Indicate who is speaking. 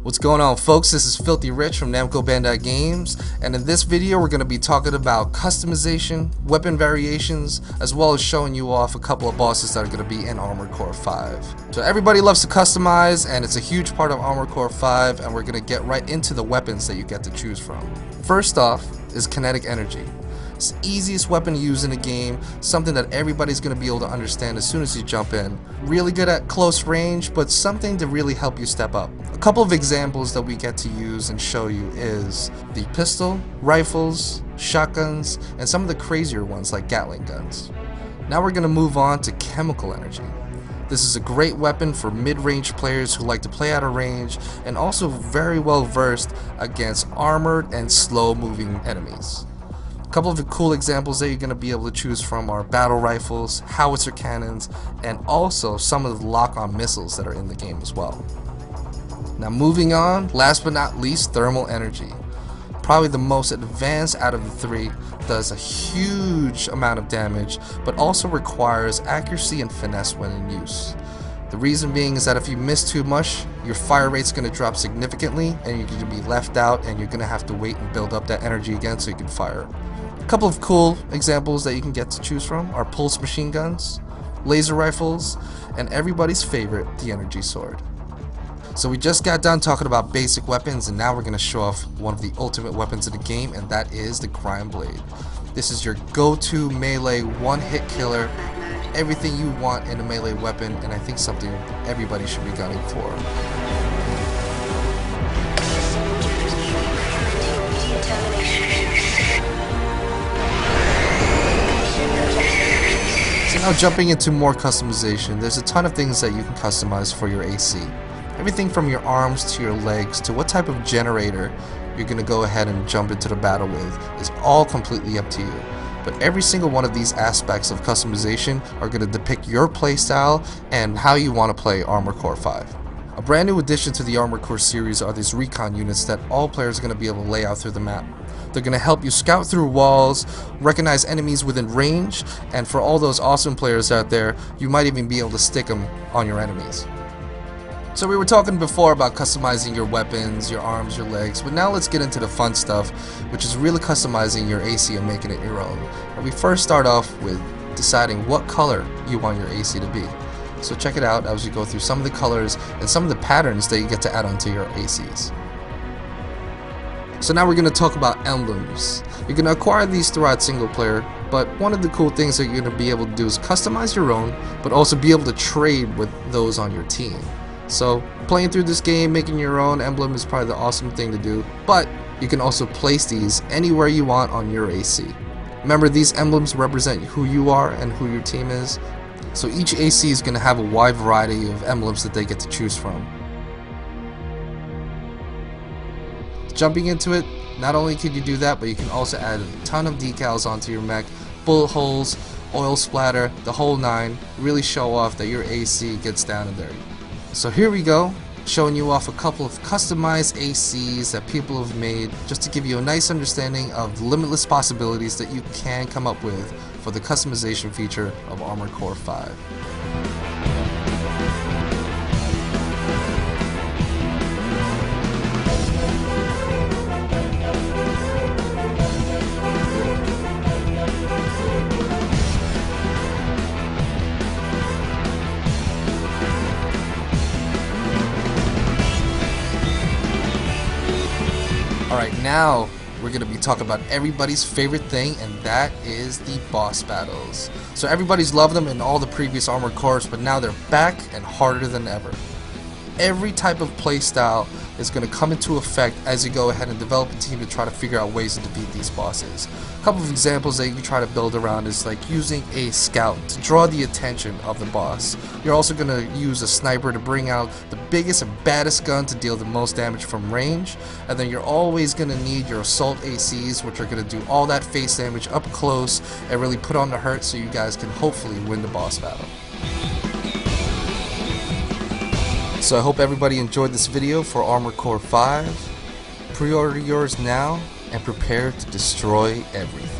Speaker 1: What's going on, folks? This is Filthy Rich from Namco Bandai Games, and in this video we're going to be talking about customization, weapon variations, as well as showing you off a couple of bosses that are going to be in Armored Core 5. So everybody loves to customize, and it's a huge part of Armored Core 5, and we're going to get right into the weapons that you get to choose from. First off is Kinetic Energy. It's the easiest weapon to use in the game, something that everybody's going to be able to understand as soon as you jump in. Really good at close range, but something to really help you step up. A couple of examples that we get to use and show you is the pistol, rifles, shotguns, and some of the crazier ones like Gatling guns. Now we're going to move on to Chemical Energy. This is a great weapon for mid-range players who like to play out of range and also very well versed against armored and slow-moving enemies. A couple of the cool examples that you're going to be able to choose from are battle rifles, howitzer cannons, and also some of the lock-on missiles that are in the game as well. Now moving on, last but not least, Thermal Energy. Probably the most advanced out of the three, does a huge amount of damage, but also requires accuracy and finesse when in use. The reason being is that if you miss too much, your fire rate's going to drop significantly and you're going to be left out and you're going to have to wait and build up that energy again so you can fire. A couple of cool examples that you can get to choose from are pulse machine guns, laser rifles, and everybody's favorite, the energy sword. So we just got done talking about basic weapons, and now we're going to show off one of the ultimate weapons in the game, and that is the Crime Blade. This is your go-to melee one-hit killer, everything you want in a melee weapon, and I think something everybody should be gunning for. So now jumping into more customization, there's a ton of things that you can customize for your AC. Everything from your arms to your legs to what type of generator you're going to go ahead and jump into the battle with is all completely up to you. But every single one of these aspects of customization are going to depict your playstyle and how you want to play Armored Core 5. A brand new addition to the Armored Core series are these recon units that all players are going to be able to lay out through the map. They're going to help you scout through walls, recognize enemies within range, and for all those awesome players out there, you might even be able to stick them on your enemies. So we were talking before about customizing your weapons, your arms, your legs, but now let's get into the fun stuff, which is really customizing your AC and making it your own. And we first start off with deciding what color you want your AC to be. So check it out as we go through some of the colors and some of the patterns that you get to add onto your ACs. So now we're going to talk about emblems. You're going to acquire these throughout single player, but one of the cool things that you're going to be able to do is customize your own, but also be able to trade with those on your team. So playing through this game, making your own emblem is probably the awesome thing to do, but you can also place these anywhere you want on your AC. Remember, these emblems represent who you are and who your team is, so each AC is going to have a wide variety of emblems that they get to choose from. Jumping into it, not only can you do that, but you can also add a ton of decals onto your mech, bullet holes, oil splatter, the whole nine, really show off that your AC gets down and dirty. So here we go, showing you off a couple of customized ACs that people have made just to give you a nice understanding of the limitless possibilities that you can come up with for the customization feature of Armored Core 5. Alright, now we're going to be talking about everybody's favorite thing, and that is the boss battles. So everybody's loved them in all the previous Armored Cores, but now they're back and harder than ever. Every type of playstyle is going to come into effect as you go ahead and develop a team to try to figure out ways to defeat these bosses. A couple of examples that you can try to build around is like using a scout to draw the attention of the boss. You're also going to use a sniper to bring out the biggest and baddest gun to deal the most damage from range, and then you're always going to need your assault ACs, which are going to do all that face damage up close and really put on the hurt so you guys can hopefully win the boss battle. So I hope everybody enjoyed this video for Armored Core 5. Pre-order yours now and prepare to destroy everything.